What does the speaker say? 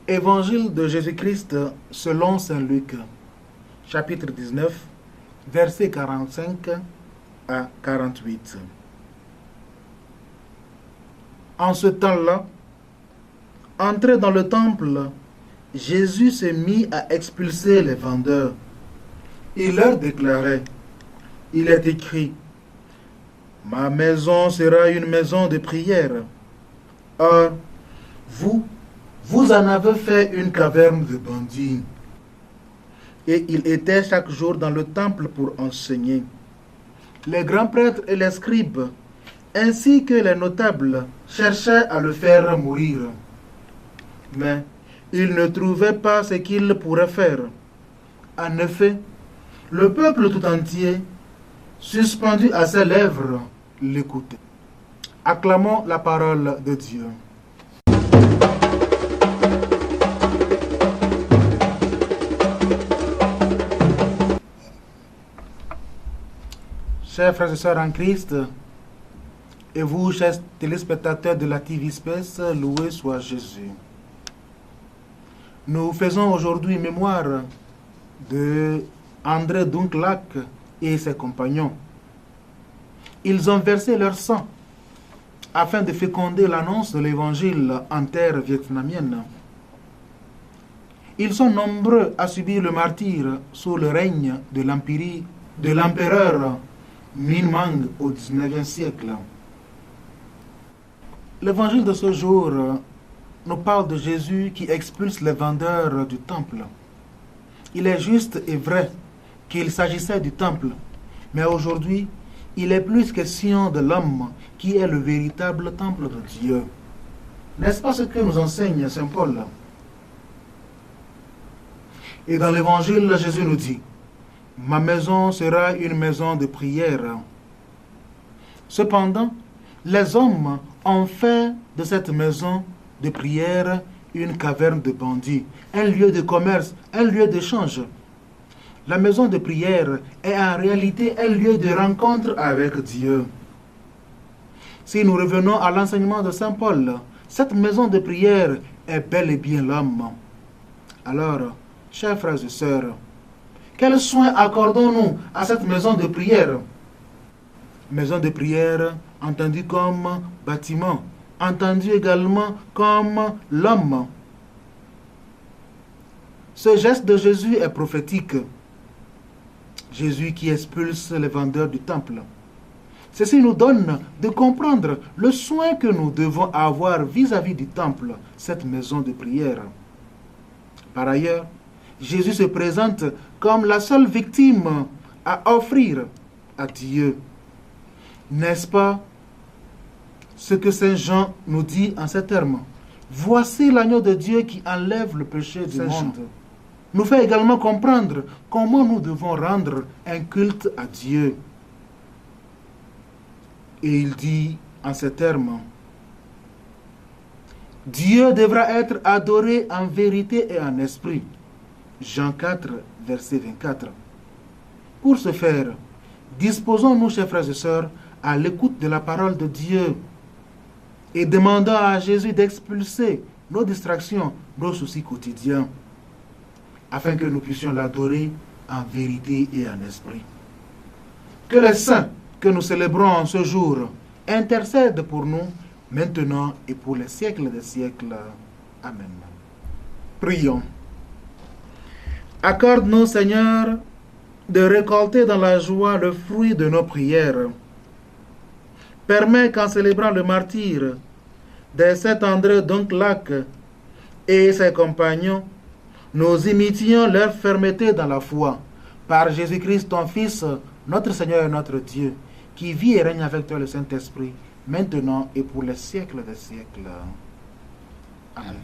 Évangile de Jésus-Christ selon saint Luc, chapitre 19, versets 45 à 48. En ce temps-là, entré dans le temple, Jésus se mit à expulser les vendeurs. Il leur déclarait, « Il est écrit, ma maison sera une maison de prière. Or, vous en avez fait une caverne de bandits. » Et il était chaque jour dans le temple pour enseigner. Les grands prêtres et les scribes, ainsi que les notables, cherchaient à le faire mourir. Mais ils ne trouvaient pas ce qu'ils pourraient faire. En effet, le peuple tout entier, suspendu à ses lèvres, l'écoutait. Acclamons la parole de Dieu. Chers frères et sœurs en Christ, et vous, chers téléspectateurs de la TV Space, loué soit Jésus. Nous faisons aujourd'hui mémoire de André Dunglac et ses compagnons. Ils ont versé leur sang afin de féconder l'annonce de l'Évangile en terre vietnamienne. Ils sont nombreux à subir le martyre sous le règne de l'empereur Minh Mang au XIXe siècle. L'évangile de ce jour nous parle de Jésus qui expulse les vendeurs du temple. Il est juste et vrai qu'il s'agissait du temple, mais aujourd'hui, il est plus question de l'homme qui est le véritable temple de Dieu. N'est-ce pas ce que nous enseigne saint Paul? Et dans l'évangile, Jésus nous dit, « Ma maison sera une maison de prière. » Cependant, les hommes ont fait de cette maison de prière une caverne de bandits, un lieu de commerce, un lieu d'échange. La maison de prière est en réalité un lieu de rencontre avec Dieu. Si nous revenons à l'enseignement de saint Paul, cette maison de prière est bel et bien l'homme. Alors, chers frères et sœurs, quels soins accordons-nous à cette maison de prière? Maison de prière entendue comme bâtiment, entendue également comme l'homme. Ce geste de Jésus est prophétique. Jésus qui expulse les vendeurs du temple. Ceci nous donne de comprendre le soin que nous devons avoir vis-à-vis du temple, cette maison de prière. Par ailleurs, Jésus se présente comme la seule victime à offrir à Dieu. N'est-ce pas ce que saint Jean nous dit en ces termes? Voici l'agneau de Dieu qui enlève le péché du monde. Nous fait également comprendre comment nous devons rendre un culte à Dieu. Et il dit en ces termes, Dieu devra être adoré en vérité et en esprit. Jean 4, verset 24. Pour ce faire, disposons-nous, chers frères et sœurs, à l'écoute de la parole de Dieu et demandons à Jésus d'expulser nos distractions, nos soucis quotidiens, afin que nous puissions l'adorer en vérité et en esprit. Que les saints que nous célébrons en ce jour intercèdent pour nous, maintenant et pour les siècles des siècles. Amen. Prions. Accorde-nous, Seigneur, de récolter dans la joie le fruit de nos prières. Permets qu'en célébrant le martyre de saint André Dunglac et ses compagnons, nous imitions leur fermeté dans la foi. Par Jésus-Christ, ton Fils, notre Seigneur et notre Dieu, qui vit et règne avec toi le Saint-Esprit, maintenant et pour les siècles des siècles. Amen.